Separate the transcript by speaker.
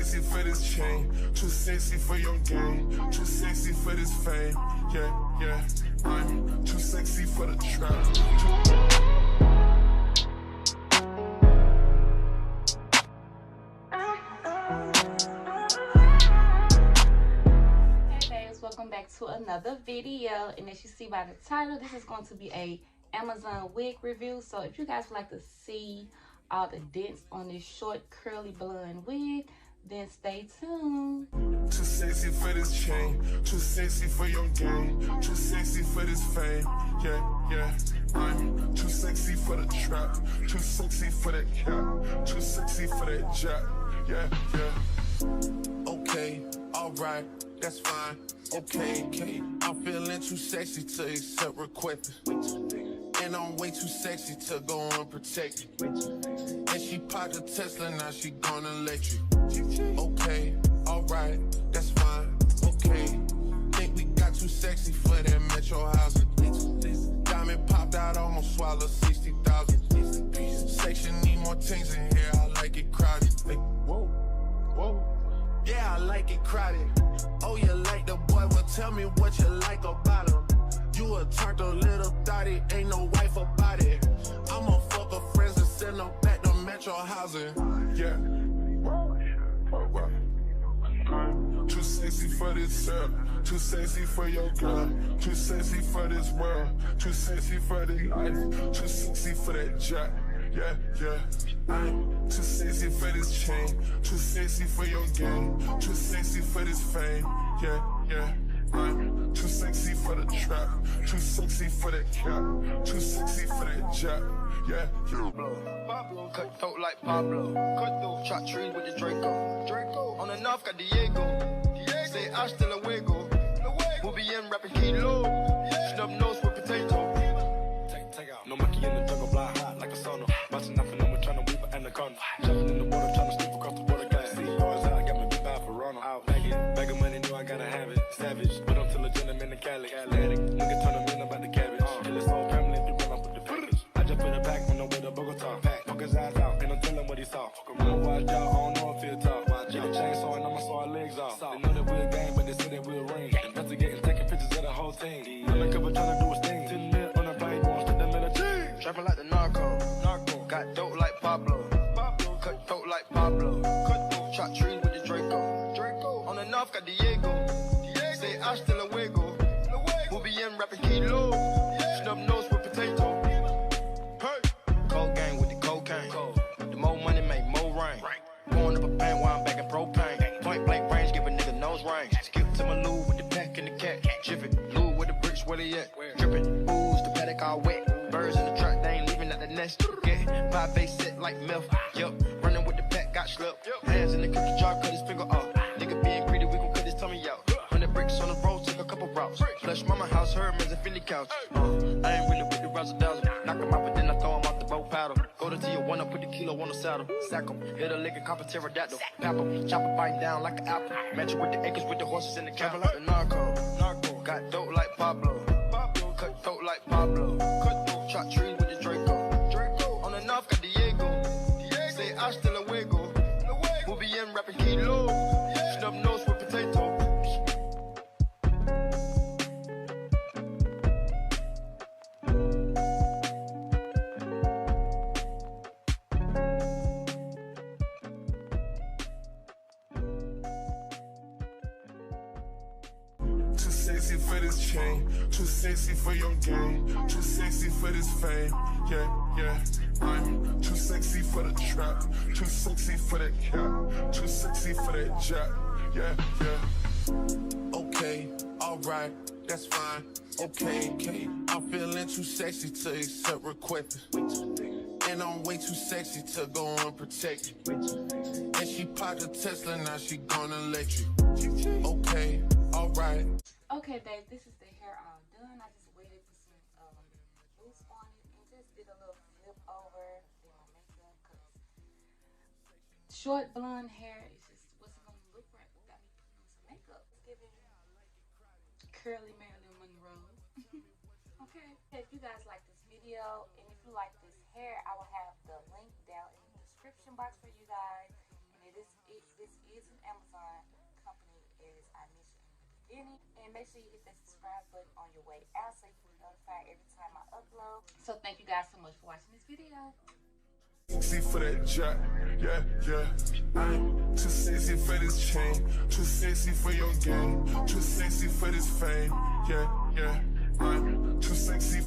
Speaker 1: sexy for this chain, too sexy for your game, too sexy for this fame. Yeah, yeah, I'm too sexy for the trap.
Speaker 2: Welcome back to another video, and as you see by the title, this is going to be a Amazon wig review. So if you guys would like to see all the dents on this short curly blonde wig, then stay tuned.
Speaker 1: Too sexy for this chain, too sexy for your game, too sexy for this fame. Yeah, yeah, I'm too sexy for the trap, too sexy for that cap, too sexy for that jack. Yeah, yeah. Okay, alright, that's fine. Okay, I'm feeling too sexy to accept requests, and I'm way too sexy to go unprotected. And she popped a Tesla, now she gonna let you. Okay, alright, that's fine. Okay, think we got too sexy for that metro housing. Diamond popped out, almost swallowed 60,000. Section need more things in here, I like it crowded. Like, whoa, whoa. Yeah, I like it crowded. Oh, you like the boy? Well, tell me what you like about him. You a turned a little thotty, ain't no wife about it. I'ma fuck her friends and send them back to metro housing. Yeah. Too sexy for this too sexy for your girl, too sexy for this world, too sexy for the life, too sexy for that jack. Yeah, yeah, I'm too sexy for this chain, too sexy for your game, too sexy for this fame. Yeah, yeah, I'm too sexy for the trap, too sexy for that cap, too sexy for that jack. Yeah, yeah.
Speaker 3: Pablo, cut throat like Pablo, cut through, chop trees with the Draco. On the north got Diego, say Afsisterwig, we'll be in rapping kilo, snub nose with potato. Take out, no monkey in the jungle, blind hot like a sauna. Bouncing off and I'm trying to weep an anaconda. Jumping in the water, trying to sleep across the water. Got see yours out, got my big vibe for Ronald. Out, bag of money, know I gotta have it. Savage, but I'm still a gentleman in Cali. Athletic, nigga turn them in about the cabbage. Kill his whole family, we run off with the package. I just put a pack on the way to Bogota. Pack, fuck his eyes out, and I'm telling what he saw. Watch out, I don't know if he'll talk. Get a chainsaw and I'ma saw our legs off. They know that we're gang, but they say that we'll ring. Investigating, taking pictures of the whole thing. Undercover trying to do his thing. 10 mil on a plane, going straight to military. Trapping like the narco. Got dope like Pablo. Cut throat like Pablo. Chop trees with the Draco. On the north got Diego. Say Afsisterwig, we'll be in rapping kilo. Snub nose with potato. Hey, cold gang with the cocaine. The more money make more rain. Going up a paint while I'm back in propane. Point blank range, give a nigga nose range. Skip to my Lou with the pack and the cat. Jiffy, Lou with the bricks, where they at? Drippin', booze, the paddock all wet. Birds in the truck, they ain't leaving at the nest. Get 5 face set like milk. Yup, running with the pack, got slipped. Hands in the cookie jar, cut his finger off. Nigga being greedy, we gon' cut his tummy out. 100 bricks on the road, took a couple routes. Flush mama house, Herman's a Philly couch. I ain't really with the razzle dazzle. Knock him out, but then I throw him out the boat paddle. Go to Tijuana, put the kilo on the saddle. Sack him, hit a lick and cop a pterodactyl. Pap him, chop a bite down like an apple. Match it with the acres, with the horses in the cabin like the narco. Got dope like Pablo. Cut throat like Pablo. Chop trees with the Draco. On the north got Diego. Say Afsisterwig, we'll be in rapping kilo. Snub nose with potato.
Speaker 1: Too sexy for this chain, too sexy for your game, too sexy for this fame. Yeah, yeah, I'm too sexy for the trap, too sexy for that cap, too sexy for that jack. Yeah, yeah. Okay, alright, that's fine. Okay, I'm feeling too sexy to accept requests, and I'm way too sexy to go unprotected. And she popped a Tesla, now she gonna let you. Okay, alright.
Speaker 2: Okay, babe, this is the hair all done. I just waited for some loose on it and just did a little flip over. Did my makeup because short blonde hair is just wasn't gonna look right without me putting on some makeup. It's giving curly Marilyn Monroe. Okay, if you guys like this video and if you like this hair, I will have the link down in the description box for you guys. And this is Amazon company as I mentioned in the beginning. And make sure you hit that subscribe button on your way out so you can be notified every time I upload. So thank you guys so much for watching this video.
Speaker 1: Sexy for that jack, yeah, yeah. I'm too sexy for this chain, too sexy for your game, too sexy for this fame, yeah, yeah. I'm too sexy.